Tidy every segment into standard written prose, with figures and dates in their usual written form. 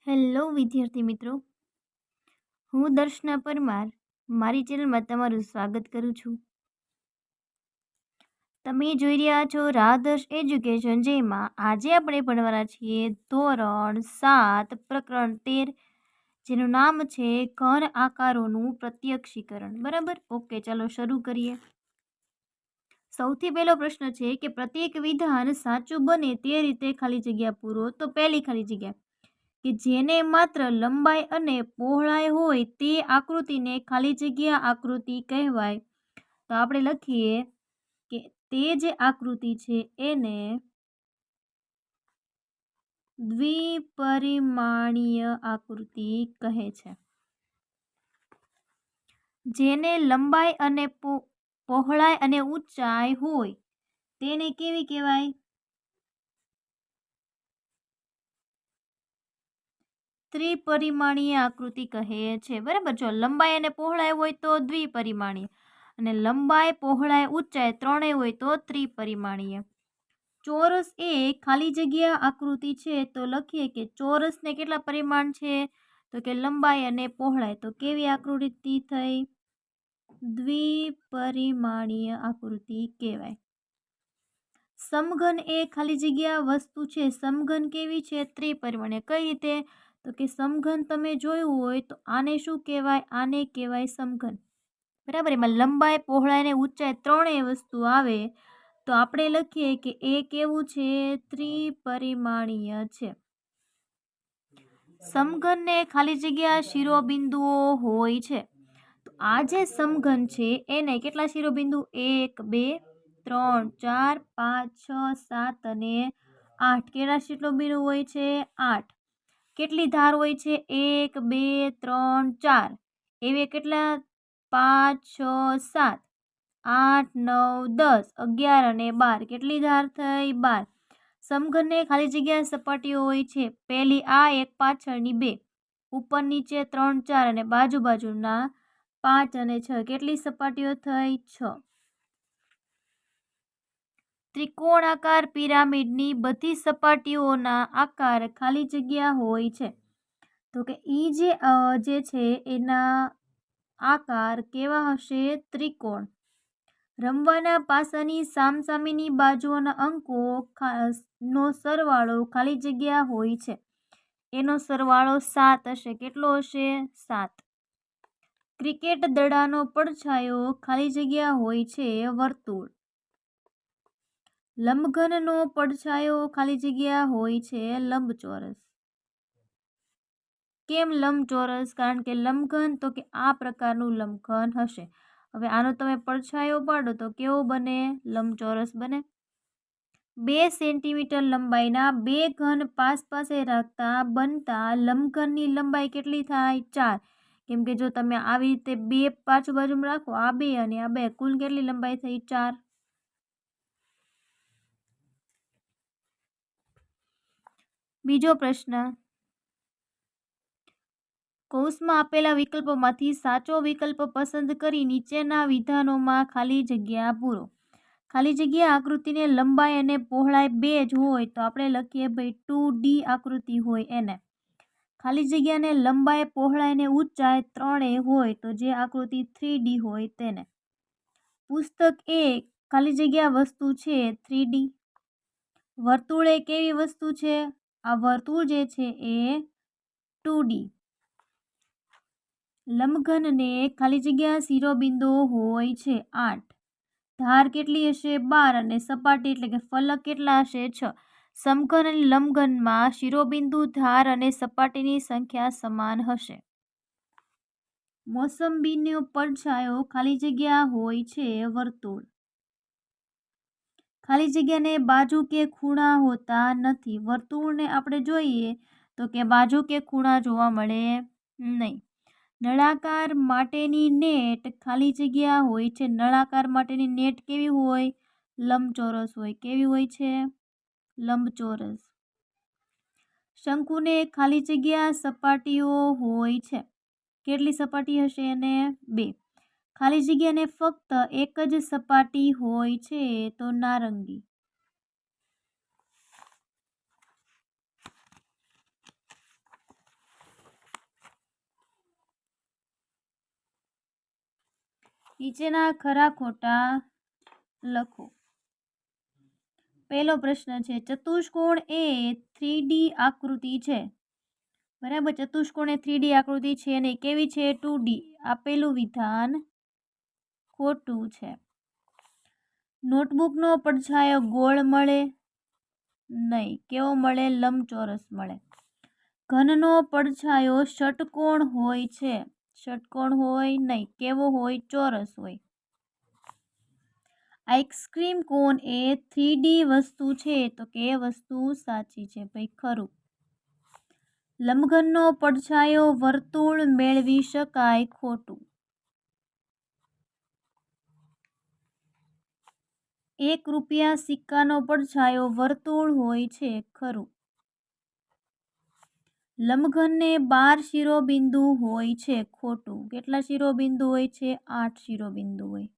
Hello વિદ્યાર્થી મિત્રો, હું દર્શના પરમાર મારી ચેનલમાં તમારું સ્વાગત કરું છું. તમે જોઈ રહ્યા છો રાધર્ષ એજ્યુકેશન, જેમાં આજે આપણે ભણવાના છીએ ધોરણ 7 પ્રકરણ 13, જેનું નામ છે ઘન આકારોનું પ્રત્યક્ષીકરણ. બરાબર, ઓકે, ચાલો શરૂ કરીએ. સૌથી પહેલો પ્રશ્ન છે કે પ્રત્યેક વિધાન સાચું બને તે રીતે ખાલી જગ્યા પૂરો. તો પહેલી ખાલી જગ્યા કે જેને માત્ર લંબાઈ અને પહોળાઈ હોય તે આકૃતિને ખાલી જગ્યા આકૃતિ કહેવાય. તો આપણે લખીએ કે તે જે આકૃતિ છે એને દ્વિપરિમાણીય આકૃતિ કહે છે. જેને લંબાઈ અને પહોળાઈ અને ઊંચાઈ હોય તેને કેવી કહેવાય? ત્રિપરિમાણીય આકૃતિ કહે છે. બરાબર, જો લંબાઈ અને પહોળાઈ હોય તો દ્વિપરિમાણીય, અને લંબાઈ, પહોળાઈ, ઊંચાઈ ત્રણેય હોય તો ત્રિપરિમાણીય. ચોરસ એ ખાલી જગ્યા આકૃતિ છે. તો લખીએ કે ચોરસને કેટલા પરિમાણ છે? તો કે લંબાઈ અને પહોળાઈ. તો કેવી આકૃતિ થઈ? દ્વિપરિમાણીય આકૃતિ કહેવાય. સમઘન એ ખાલી જગ્યા વસ્તુ છે. સમઘન કેવી છે? ત્રિપરિમાણીય. કઈ રીતે? તો કે સમઘન તમે જોયું હોય તો આને શું કહેવાય? આને કહેવાય સમઘન. બરાબર, એમાં લંબાઈ, પહોળાઈ અને ઊંચાઈ ત્રણેય વસ્તુ આવે. તો આપણે લખીએ કે એ કેવું છે? ત્રિપરિમાણીય છે. સમઘનને ખાલી જગ્યા શિરોબિંદુઓ હોય છે. તો આ જે સમઘન છે એને કેટલા શિરોબિંદુ? 1, 2, 3, 4, 5, 6, 7 અને 8. કેટલા શિરોબિંદુ હોય છે? 8. કેટલી ધાર હોય છે? 1, 2, 3, 4. એવી કેટલા? 5, 6, 7, 8, 9, 10, 11 અને 12. કેટલી ધાર થઈ? 12. સમઘનને ખાલી જગ્યા સપાટીઓ હોય છે. પહેલી આ એક, પાછળની 2, ઉપર નીચે 3, 4 અને બાજુ બાજુના 5 અને 6. કેટલી સપાટીઓ થઈ? 6. ત્રિકોણાકાર પિરામિડની બધી સપાટીઓના આકાર ખાલી જગ્યા હોય છે. તો કે જે છે એના આકાર કેવા હશે? ત્રિકોણ. રમવાના પાસાની સામસામેની બાજુઓના અંકો નો સરવાળો ખાલી જગ્યા હોય છે. એનો સરવાળો 7 હશે. કેટલો હશે? 7. ક્રિકેટ દડાનો પડછાયો ખાલી જગ્યા હોય છે. વર્તુળ. લંબઘનનો પડછાયો ખાલી જગ્યા હોય છે. લંબચોરસ. કેમ લંબચોરસ? કારણ કે લંબઘન તો કે આ પ્રકારનું લંબઘન હશે. હવે આનો તમે પડછાયો પાડો તો કેવો બને? લંબચોરસ બને. 2 સેન્ટીમીટર લંબાઈના બે ઘન પાસે રાખતા બનતા લંબઘનની લંબાઈ કેટલી થાય? 4. કેમ કે જો તમે આવી રીતે બે બાજુમાં રાખો, આ 2 અને આ 2, કુલ કેટલી લંબાઈ થઈ? 4. બીજો પ્રશ્ન, કૌંસમાં આપેલા વિકલ્પોમાંથી સાચો વિકલ્પ પસંદ કરી નીચેના વિધાનોમાં ખાલી જગ્યા પૂરો. ખાલી જગ્યા આકૃતિને લંબાઈ અને પહોળાઈ 2 જ હોય તો આપણે લખીએ ભાઈ 2D આકૃતિ હોય એને. ખાલી જગ્યાને લંબાઈ, પહોળાઈ અને ઊંચાઈ ત્રણેય હોય તો જે આકૃતિ 3D હોય તેને. પુસ્તક એ ખાલી જગ્યા વસ્તુ છે 3D. વર્તુળ એ કેવી વસ્તુ છે? આ વર્તુળ જે છે એ 2D. લંબઘનને ખાલી જગ્યા શિરોબિંદુઓ હોય છે 8. ધાર કેટલી હશે? 12 અને સપાટી એટલે કે ફલક કેટલા હશે? 6. સમઘન અને લંબઘનમાં શિરોબિંદુ, ધાર અને સપાટીની સંખ્યા સમાન હશે. મોસંબીનો પડછાયો ખાલી જગ્યા હોય છે વર્તુળ. ખાલી જગ્યાને બાજુ કે ખૂણા હોતા નથી. વર્તુળને આપણે જોઈએ તો કે બાજુ કે ખૂણા જોવા મળે નહીં. નળાકાર માટેની નેટ ખાલી જગ્યા હોય છે. નળાકાર માટેની નેટ કેવી હોય? લંબચોરસ હોય. કેવી હોય છે? લંબચોરસ. શંકુને ખાલી જગ્યા સપાટીઓ હોય છે. કેટલી સપાટી હશે એને? 2. ખાલી જગ્યાને ફક્ત એક જ સપાટી હોય છે તો નારંગી. નીચેના ખરા ખોટા લખો. પહેલો પ્રશ્ન છે, ચતુષ્કોણ એ 3D આકૃતિ છે. બરાબર, ચતુષ્કોણ એ 3D આકૃતિ છે અને કેવી છે? 2D. આપેલું વિધાન ખોટું છે. નોટબુકનો પડછાયો ગોળ મળે નહીં. કેવો મળે? લંબચોરસ મળે. ઘનનો પડછાયો ષટકોણ હોય છે. ષટકોણ હોય નહીં. કેવો હોય? ચોરસ હોય. આઈસ્ક્રીમ કોન એ 3D વસ્તુ છે. તો કે વસ્તુ સાચી છે ભાઈ, ખરું. લંબઘનનો પડછાયો વર્તુળ મેળવી શકાય. ખોટું. 1 રૂપિયા સિક્કાનો પડછાયો વર્તુળ હોય છે. ખરું. લંબઘનને 12 શિરોબિંદુ હોય છે. ખોટું. કેટલા શિરોબિંદુ હોય છે? 8 શિરોબિંદુ હોય.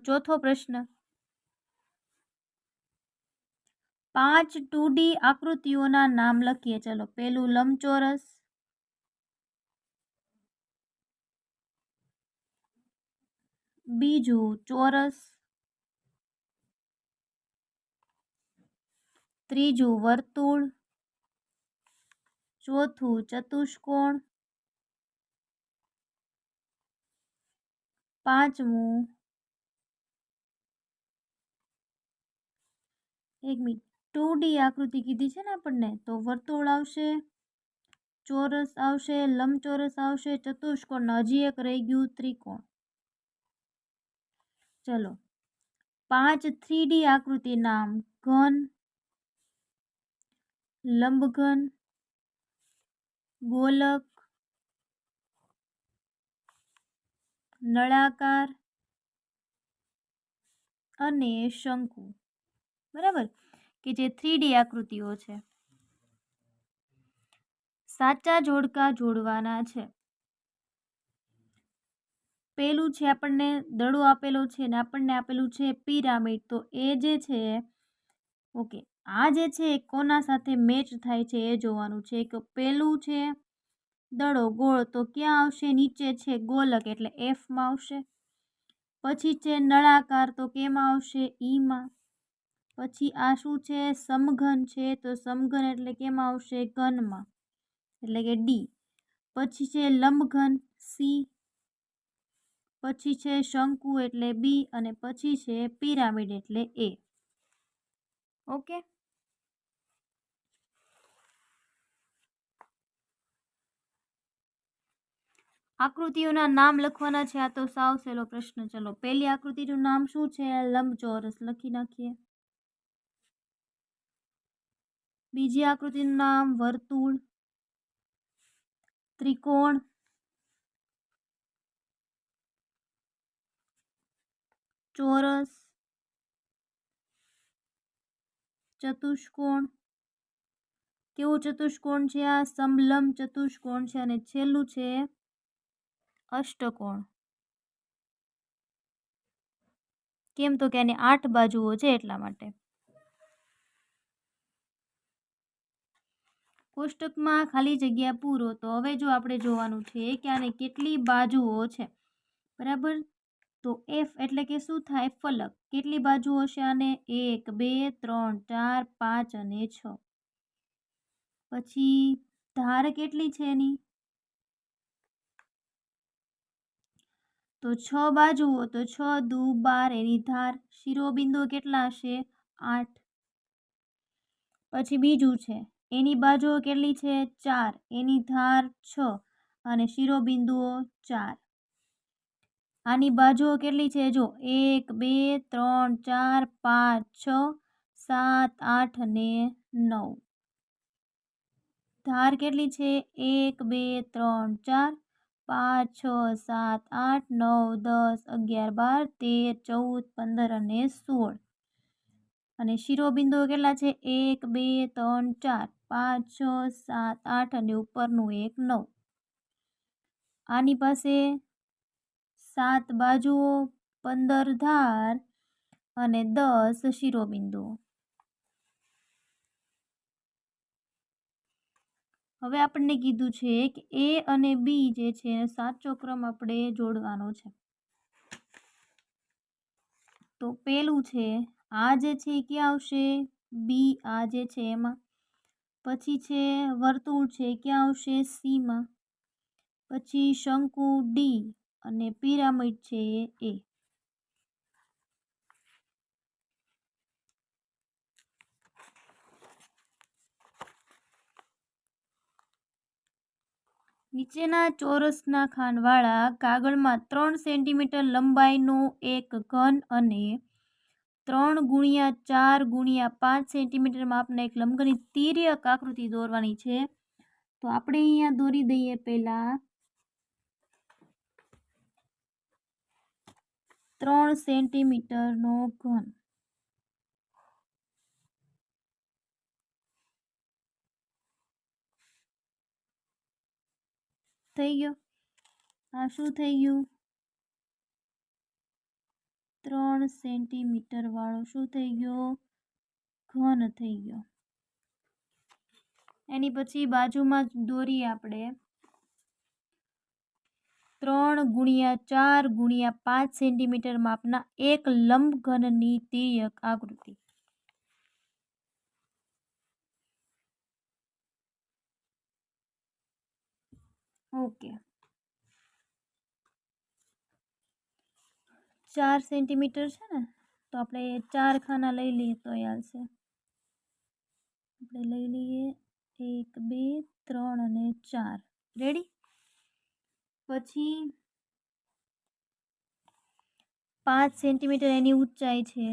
ચોથો પ્રશ્ન, 5 2D આકૃતિઓના નામ લખીએ. ચલો, પેલું લંબચોરસ, બીજું ચોરસ, ત્રીજું વર્તુળ, ચોથું ચતુષ્કોણ, પાંચમું 2D આકૃતિ કીધી છે ને આપણને, તો વર્તુળ આવશે, ચોરસ આવશે, લંબચોરસ આવશે, ચતુષ્કોણ, હજી એક રહી ગયું, ત્રિકોણ. ચલો, 5 3D આકૃતિ નામ: ઘન, લંબઘન, ગોલક, નળાકાર અને શંકુ. બરાબર, કે જે 3D આકૃતિઓ છે. સાચા જોડકા જોડવાના છે. પેલું છે આપણને દડો આપેલો છે ને આપણને આપેલું છે પિરામિડ. તો એ જે છે, ઓકે, આ જે છે એ કોના સાથે મેચ થાય છે એ જોવાનું છે. કે પેલું છે દડો ગોળ, તો ક્યાં આવશે? નીચે છે ગોલક એટલે Fમાં આવશે. પછી છે નળાકાર, તો કેમાં આવશે? ઈમાં. પછી આ શું છે? સમઘન છે, તો સમઘન એટલે કેમાં આવશે? ઘનમાં, એટલે કે ડી. પછી છે લંબઘન, સી. પછી છે શંકુ એટલે બી, અને પછી છે પિરામિડ એટલે એ. ઓકે, આકૃતિઓના નામ લખવાના છે. આ તો સાવ સહેલો પ્રશ્ન. ચલો, પહેલી આકૃતિનું નામ શું છે? લંબચોરસ, લખી નાખીએ. બીજી આકૃતિનું નામ વર્તુળ, ત્રિકોણ, ચોરસ, ચતુષ્કોણ. કેવું ચતુષ્કોણ છે આ? સમલંબ ચતુષ્કોણ છે. અને છેલ્લું છે અષ્ટકોણ. કેમ? તો કે આની 8 બાજુઓ છે એટલા માટે. કોષ્ટકમાં ખાલી જગ્યા પૂરો. તો હવે જો આપણે જોવાનું છે કે આને કેટલી બાજુઓ છે. બરાબર, તો F એટલે કે શું થાય? ફલક. કેટલી બાજુઓ છે આને? 1 2 3 4 5 અને 6. પછી ધાર કેટલી છે એની? તો 6 બાજુઓ, તો 6 દુ 12 એની ધાર. શિરોબિંદુ કેટલા હશે? 8. પછી બીજું છે, એની બાજુઓ કેટલી છે? 4, એની ધાર 6 અને શિરોબિંદુઓ 4. આની બાજુઓ કેટલી છે? જો 1 2 3 4 5 6 7 8 અને 9. ધાર કેટલી છે? 1 2 3 4 5 6 7 8 9 10 11 12 13 14 15 અને 16. અને શિરોબિંદુઓ કેટલા છે? 1 2 3 4 5 6 7 8 અને ઉપરનું 1 9. આની પાસે 7 બાજુઓ, 15 ધાર અને 10 શિરોબિંદુઓ. હવે આપણને કીધું છે કે એ અને બી જે છે સાચો ક્રમ આપણે જોડવાનો છે. તો પેલું છે આ જે છે એ ક્યાં આવશે? બી આ જે છે એમાં. પછી છે વર્તુળ છે ક્યાં આવશે? સીમાં. પછી શંકુ ડી અને પિરામિડ છે એ. નીચેના ચોરસના ખાનવાળા કાગળમાં 3 સેન્ટીમીટર લંબાઈનો એક ઘન અને 3x4x5 સેન્ટીમીટર માપના એક લંબઘનની તિર્યક આકૃતિ દોરવાની છે. તો આપણે અહીંયા દોરી દઈએ પહેલા 3 સેન્ટીમીટરનો ઘન. થઈ ગયો. આ શું થઈ ગયું? 3 સેન્ટીમીટર વાળો શું થઈ ગયો? ઘન થઈ ગયો. એની પછી બાજુમાં દોરીએ આપણે 3x4x5 સેન્ટીમીટર માપના એક લંબઘનની તિર્યક આકૃતિ. ઓકે, 4 સેન્ટીમીટર છે ને, તો આપણે 4 ખાના લઈ લઈએ તો ચાલશે. આપણે લઈ લઈએ 1 2 3 અને 4. રેડી? પછી 5 સેન્ટીમીટર એની ઊંચાઈ છે.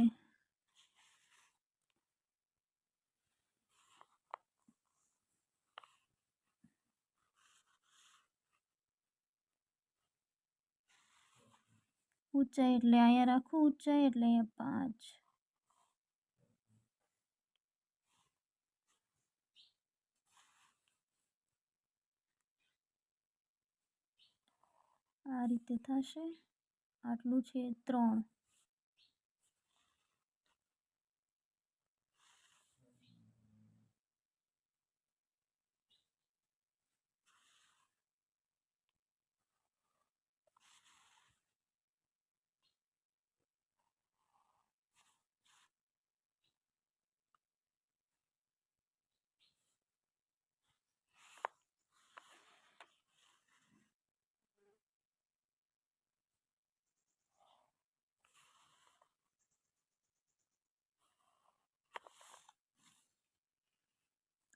ઊંચાઈ એટલે અહીંયા રાખું ઊંચાઈ એટલે અહીંયા 5. આ રીતે થશે. આટલું છે 3.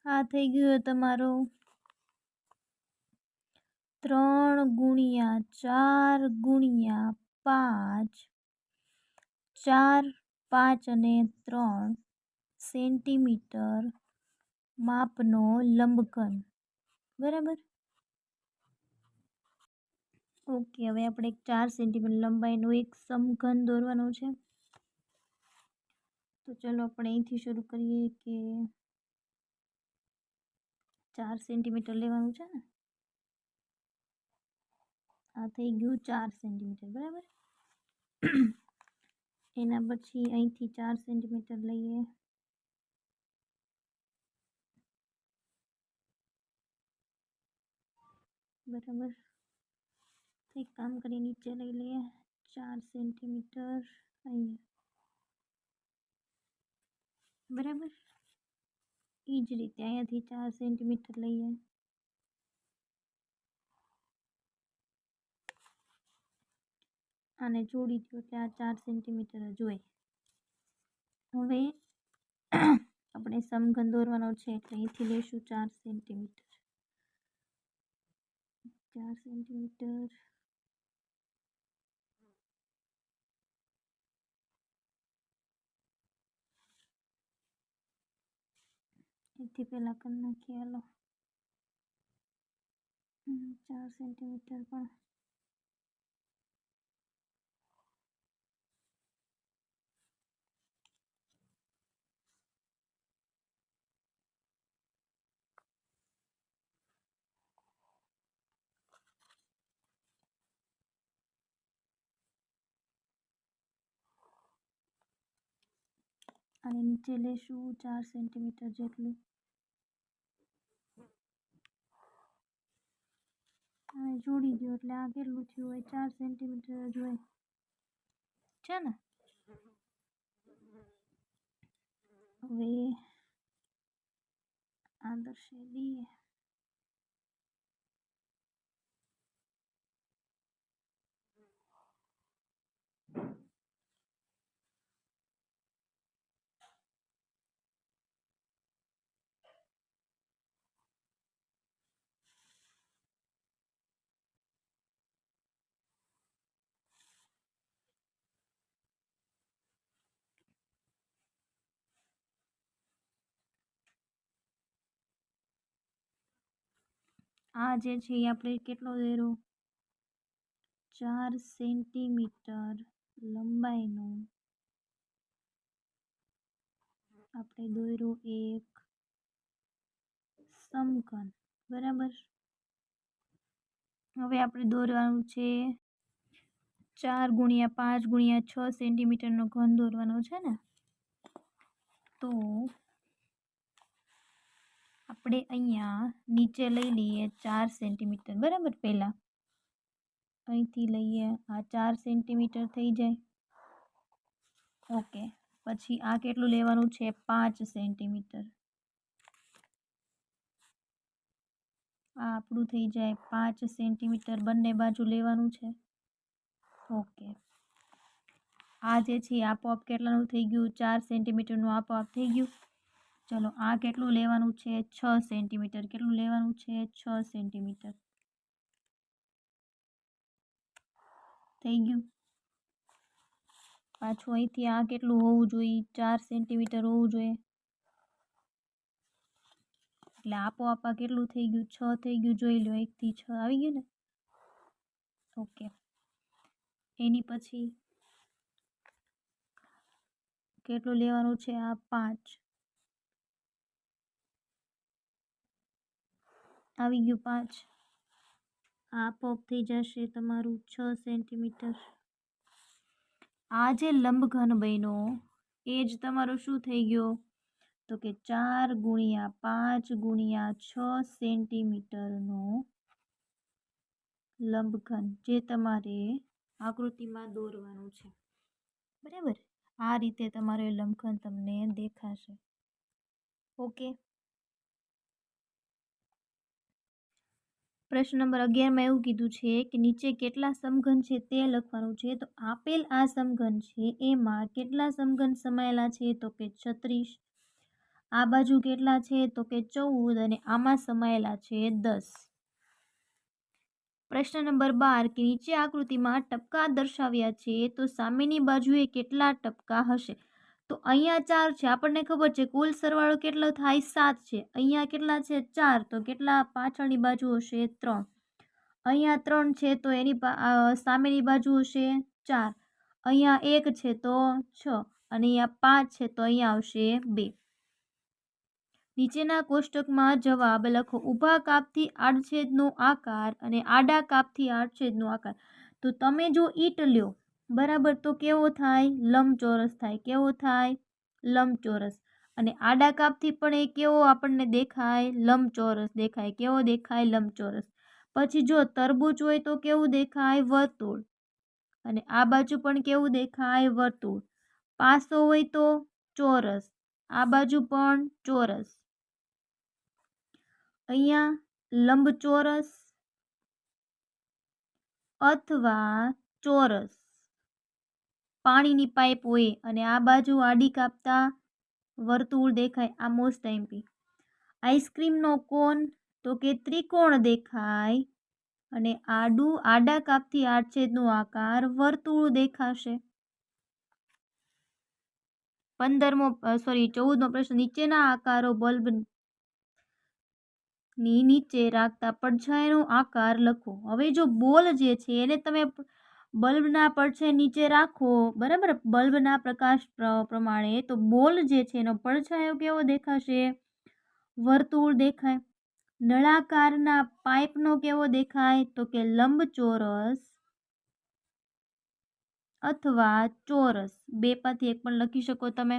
આ થઈ ગયું તમારો 3x4x5 4 5 અને 3 સેન્ટીમીટર માપનો લંબઘન. બરાબર? ઓકે, હવે આપણે 4 સેન્ટીમીટર લંબાઈનો એક સમઘન દોરવાનો છે. તો ચલો આપણે અહીંથી શરૂ કરીએ કે 4 સેન્ટીમીટર લેવાનું છે ને. આ થઈ ગયું 4 સેન્ટીમીટર. બરાબર? એના પછી અહીંથી 4 સેન્ટીમીટર લઈએ. બરાબર? એક કામ કરી નીચે લઈ લઈએ 4 સેન્ટીમીટર અહીંયા. બરાબર? એ જ રીતે અહીંયાથી 4 સેન્ટીમીટર લઈએ. આને જોડી દો એટલે આ 4 સેન્ટીમીટર જ હોય. હવે આપણે સમઘન દોરવાનો છે એટલે અહીંથી લઈશું 4 સેન્ટીમીટર. 4 સેન્ટીમીટર. એથી પહેલાં કરી નાખીએ. હાલો 4 સેન્ટીમીટર પણ. અને નીચે લેશું 4 સેન્ટીમીટર જેટલું. આ જોડી દો એટલે આ કેટલું થયું હોય 4 સેન્ટીમીટર જ હોય છે ને। હવે આ દર્શાવી દઈએ। આ જે છે એ આપણે કેટલો દોર્યો 4 સેન્ટીમીટર લંબાઈનો આપણે દોર્યો એક સમઘન, બરાબર। હવે આપણે દોરવાનું છે 4 ગુણ્યા 5 ગુણ્યા 6 સેન્ટીમીટરનો ઘન દોરવાનો છે ને। તો આપણે અહીંયા નીચે લઈ લઈએ 4 સેન્ટીમીટર, બરાબર। પહેલાં અહીંથી લઈએ આ 4 સેન્ટીમીટર થઈ જાય, ઓકે। પછી આ કેટલું લેવાનું છે 5 સેન્ટીમીટર, આ આપણું થઈ જાય 5 સેન્ટીમીટર બંને બાજુ લેવાનું છે, ઓકે। આ જે છે આપોઆપ કેટલાનું થઈ ગયું 4 સેન્ટીમીટરનું આપોઆપ થઈ ગયું। ચલો આ કેટલું લેવાનું છે 6 સેન્ટીમીટર, કેટલું લેવાનું છે 6 સેન્ટીમીટર થઈ ગયું। પાછું અહીંથી આ કેટલું હોવું જોઈએ 4 સેન્ટીમીટર હોવું જોઈએ, એટલે આપોઆપ આ કેટલું થઈ ગયું 6 થઈ ગયું, જોઈ લો 1 થી 6 આવી ગયું ને, ઓકે। એની પછી કેટલું લેવાનું છે આ 5 આવી ગયું, 5 આપોઆપ થઈ જશે તમારું 6 સેન્ટીમીટર। આ જે લંબઘન બન્યો એ જ તમારો શું થઈ ગયો તો કે 4 ગુણ્યા 5 ગુણ્યા 6 સેન્ટીમીટરનો લંબઘન, જે તમારે આકૃતિમાં દોરવાનું છે, બરાબર। આ રીતે તમારો લંબઘન તમને દેખાશે, ઓકે। પ્રશ્ન નંબર 11 માં એવું કીધું છે કે નીચે કેટલા સમઘન છે તે લખવાનું છે। તો આપેલ આ સમઘન છે એમાં કેટલા સમઘન સમાયેલા છે તો કે 36, આ બાજુ કેટલા છે તો કે 14 અને આમાં સમાયેલા છે 10। પ્રશ્ન નંબર 12 કે નીચે આકૃતિમાં ટપકા દર્શાવ્યા છે તો સામેની બાજુએ કેટલા ટપકા હશે। તો અહીંયા 4 છે, આપણને ખબર છે કુલ સરવાળો કેટલો થાય 7 છે, અહીંયા કેટલા છે 4, તો કેટલા પાછળની બાજુ હશે 3, અહીંયા 3 છે તો એની સામેની બાજુ હશે 4, અહીંયા 1 છે તો 6 અને અહીંયા 5 છે તો અહીંયા આવશે 2। નીચેના કોષ્ટકમાં જવાબ લખો। ઊભા કાપથી આડછેદનો આકાર અને આડા કાપથી આડછેદનો આકાર। તો તમે જો ઈંટ લ્યો, બરાબર, તો કેવો થાય લંબચોરસ થાય, કેવો થાય લંબચોરસ, અને આડા કાપથી પણ એ કેવો આપણને દેખાય લંબચોરસ દેખાય, કેવો દેખાય લંબચોરસ। પછી જો તરબૂચ હોય તો કેવું દેખાય વર્તુળ, અને આ બાજુ પણ કેવું દેખાય વર્તુળ। પાસો હોય તો ચોરસ, આ બાજુ પણ ચોરસ। અહીંયા લંબચોરસ અથવા ચોરસ પાણીની પાઇપ હોય અને આ બાજુ આડી કાપતા વર્તુળ દેખાય, આ મોસ્ટ આઈમ્પી। આઈસ્ક્રીમનો કોન તો કે ત્રિકોણ દેખાય અને આડા કાપથી આડછેદનો આકાર વર્તુળ દેખાશે। 14મો પ્રશ્ન, નીચેના આકારો બલ્બની નીચે રાખતા પડછાયાનો આકાર લખો। હવે જો બોલ જે છે એને તમે બલ્બના પડછાયા નીચે રાખો, બરાબર, બલ્બના પ્રકાશ પ્રમાણે, તો બોલ જે છે એનો પડછાયો કેવો દેખાશે વર્તુળ દેખાય। નળાકારના પાઇપનો કેવો દેખાય તો કે લંબચોરસ અથવા ચોરસ, બે માંથી એક પણ લખી શકો તમે।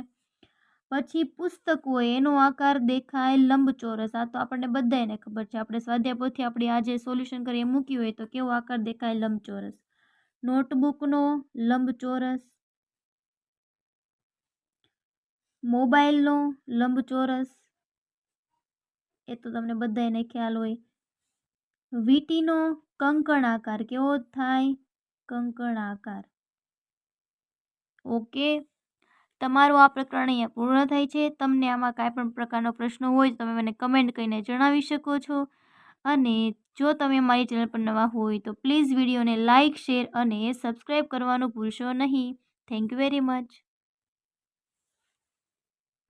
પછી પુસ્તક હોય એનો આકાર દેખાય લંબચોરસ. આ તો આપણને બધાને ખબર છે. આપણે સ્વાધ્યાય પોથી આપણી આ જે સોલ્યુશન કરી એ મૂક્યું હોય તો કેવો આકાર દેખાય લંબચોરસ. નોટબુકનો લંબચોરસ, મોબાઈલનો લંબચોરસ, એ તો તમને બધાને ખ્યાલ હોય. વીટીનો કંકણ આકાર કેવો થાય? કંકણ આકાર. ઓકે, તમારું આ પ્રકરણ અહીંયા પૂર્ણ થાય છે. તમને આમાં કાંઈ પણ પ્રકારનો પ્રશ્ન હોય તો તમે મને કમેન્ટ કરીને જણાવી શકો છો. અને જો તમે મારી ચેનલ પર નવા હોય તો પ્લીઝ વિડીયોને લાઇક, શેર અને સબસ્ક્રાઈબ કરવાનું ભૂલશો નહીં. Thank you very much.